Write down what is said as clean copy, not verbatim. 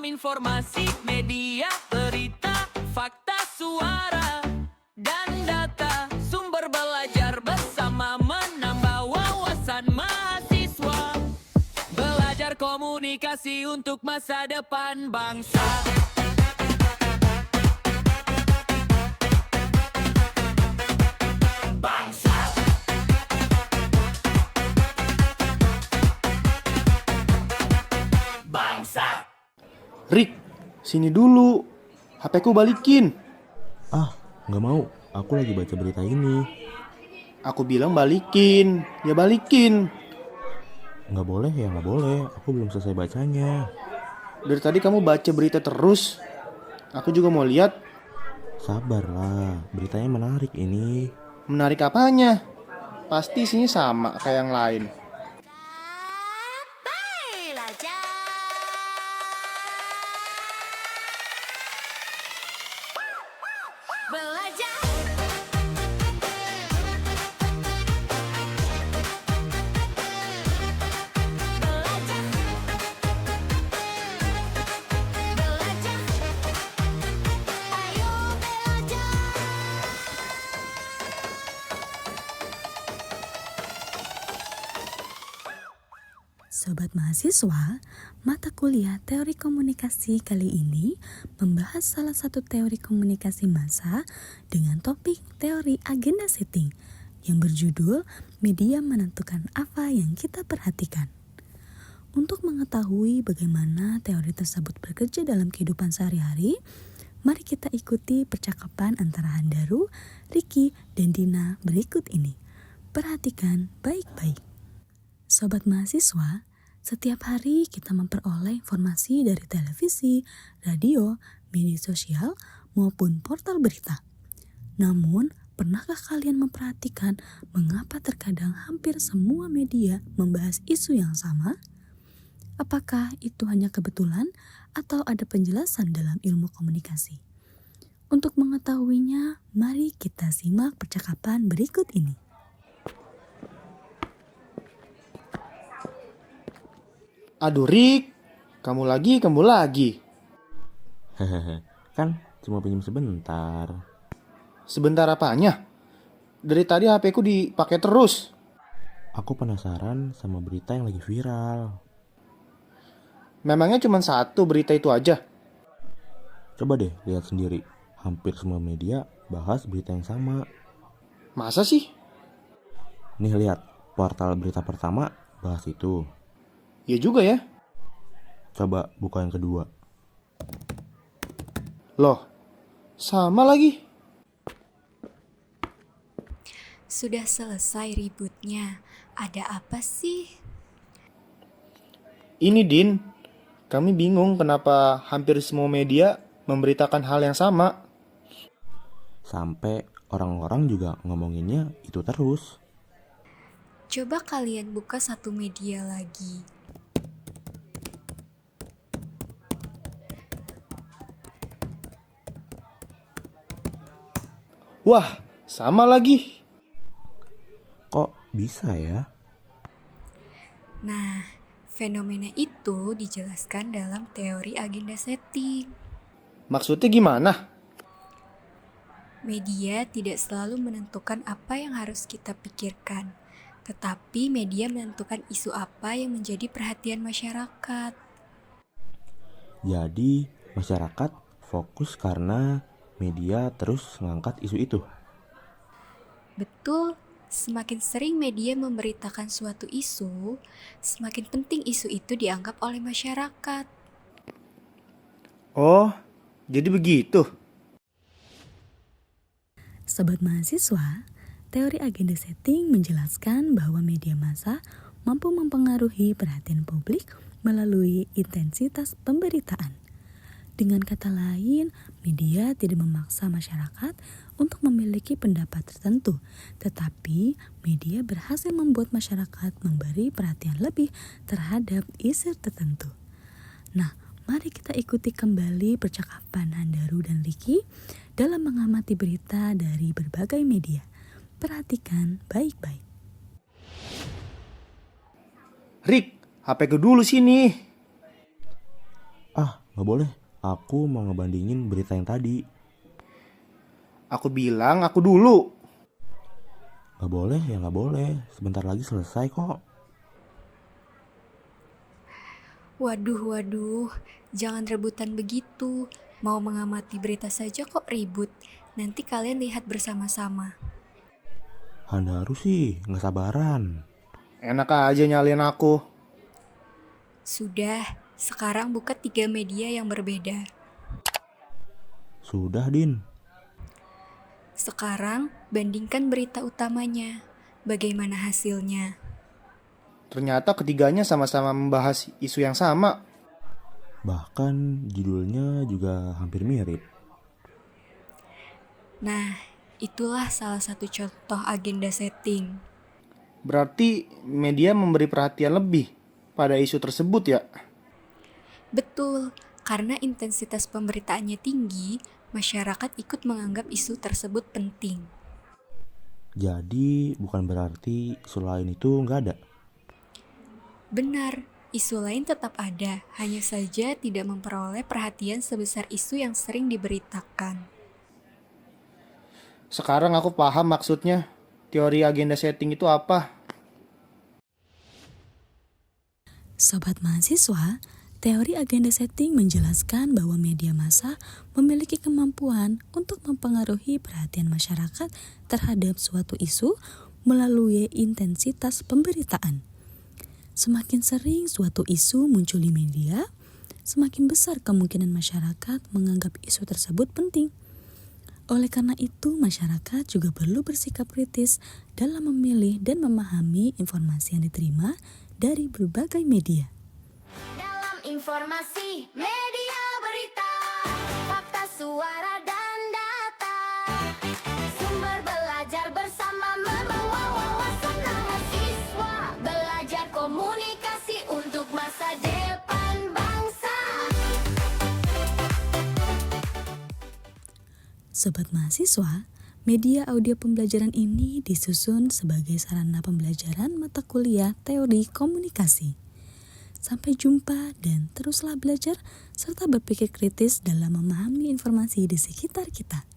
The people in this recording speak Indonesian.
informasi, media, berita, fakta, suara, dan data. Sumber belajar bersama menambah wawasan mahasiswa. Belajar komunikasi untuk masa depan bangsa. Rick, sini dulu. HP ku balikin. Ah, nggak mau. Aku lagi baca berita ini. Aku bilang balikin. Ya balikin. Nggak boleh ya, nggak boleh. Aku belum selesai bacanya. Dari tadi kamu baca berita terus. Aku juga mau lihat. Sabarlah, beritanya menarik ini. Menarik apanya? Pasti isinya sama kayak yang lain. Sobat mahasiswa, mata kuliah teori komunikasi kali ini membahas salah satu teori komunikasi massa dengan topik teori agenda setting yang berjudul media menentukan apa yang kita perhatikan. Untuk mengetahui bagaimana teori tersebut bekerja dalam kehidupan sehari-hari, mari kita ikuti percakapan antara Handaru, Ricky, dan Dina berikut ini. Perhatikan baik-baik. Sobat mahasiswa, setiap hari kita memperoleh informasi dari televisi, radio, media sosial, maupun portal berita. Namun, pernahkah kalian memperhatikan mengapa terkadang hampir semua media membahas isu yang sama? Apakah itu hanya kebetulan atau ada penjelasan dalam ilmu komunikasi? Untuk mengetahuinya, mari kita simak percakapan berikut ini. Aduh Rick, kamu lagi. Hehehe, kan cuma pinjam sebentar. Sebentar apanya? Dari tadi HP ku dipakai terus. Aku penasaran sama berita yang lagi viral. Memangnya cuma satu berita itu aja? Coba deh lihat sendiri. Hampir semua media bahas berita yang sama. Masa sih? Nih lihat, portal berita pertama bahas itu. Ya juga ya. Coba buka yang kedua. Loh, sama lagi. Sudah selesai ributnya. Ada apa sih? Ini Din, kami bingung kenapa hampir semua media memberitakan hal yang sama. Sampai orang-orang juga ngomonginnya itu terus. Coba kalian buka satu media lagi. Wah, sama lagi. Kok bisa ya? Nah, fenomena itu dijelaskan dalam teori agenda setting. Maksudnya gimana? Media tidak selalu menentukan apa yang harus kita pikirkan, tetapi media menentukan isu apa yang menjadi perhatian masyarakat. Jadi masyarakat fokus karena media terus mengangkat isu itu. Betul, semakin sering media memberitakan suatu isu, semakin penting isu itu dianggap oleh masyarakat. Oh, jadi begitu. Sobat mahasiswa, teori agenda setting menjelaskan bahwa media massa mampu mempengaruhi perhatian publik melalui intensitas pemberitaan. Dengan kata lain, media tidak memaksa masyarakat untuk memiliki pendapat tertentu, tetapi media berhasil membuat masyarakat memberi perhatian lebih terhadap isu tertentu. Nah, mari kita ikuti kembali percakapan Handaru dan Ricky dalam mengamati berita dari berbagai media. Perhatikan baik-baik. Rick, HP ku dulu sini. Ah, nggak boleh. Aku mau ngebandingin berita yang tadi. Aku bilang aku dulu. Nggak boleh ya nggak boleh. Sebentar lagi selesai kok. Waduh, jangan rebutan begitu. Mau mengamati berita saja kok ribut. Nanti kalian lihat bersama-sama. Handaru sih nggak sabaran. Enak aja nyalin aku. Sudah, sekarang buka 3 media yang berbeda. Sudah, Din. Sekarang bandingkan berita utamanya. Bagaimana hasilnya? Ternyata ketiganya sama-sama membahas isu yang sama. Bahkan judulnya juga hampir mirip. Nah, itulah salah satu contoh agenda setting. Berarti media memberi perhatian lebih pada isu tersebut ya? Betul, karena intensitas pemberitaannya tinggi, masyarakat ikut menganggap isu tersebut penting. Jadi bukan berarti isu lain itu nggak ada. Benar, isu lain tetap ada, hanya saja tidak memperoleh perhatian sebesar isu yang sering diberitakan. Sekarang aku paham maksudnya. Teori agenda setting itu apa? Sobat mahasiswa, teori agenda setting menjelaskan bahwa media massa memiliki kemampuan untuk mempengaruhi perhatian masyarakat terhadap suatu isu melalui intensitas pemberitaan. Semakin sering suatu isu muncul di media, semakin besar kemungkinan masyarakat menganggap isu tersebut penting. Oleh karena itu, masyarakat juga perlu bersikap kritis dalam memilih dan memahami informasi yang diterima dari berbagai media. Dalam informasi media berita, fakta suara dan data, sumber belajar bersama membawa wawasan mahasiswa, belajar komunikasi untuk masa depan bangsa. Sobat mahasiswa, media audio pembelajaran ini disusun sebagai sarana pembelajaran mata kuliah teori komunikasi. Sampai jumpa dan teruslah belajar serta berpikir kritis dalam memahami informasi di sekitar kita.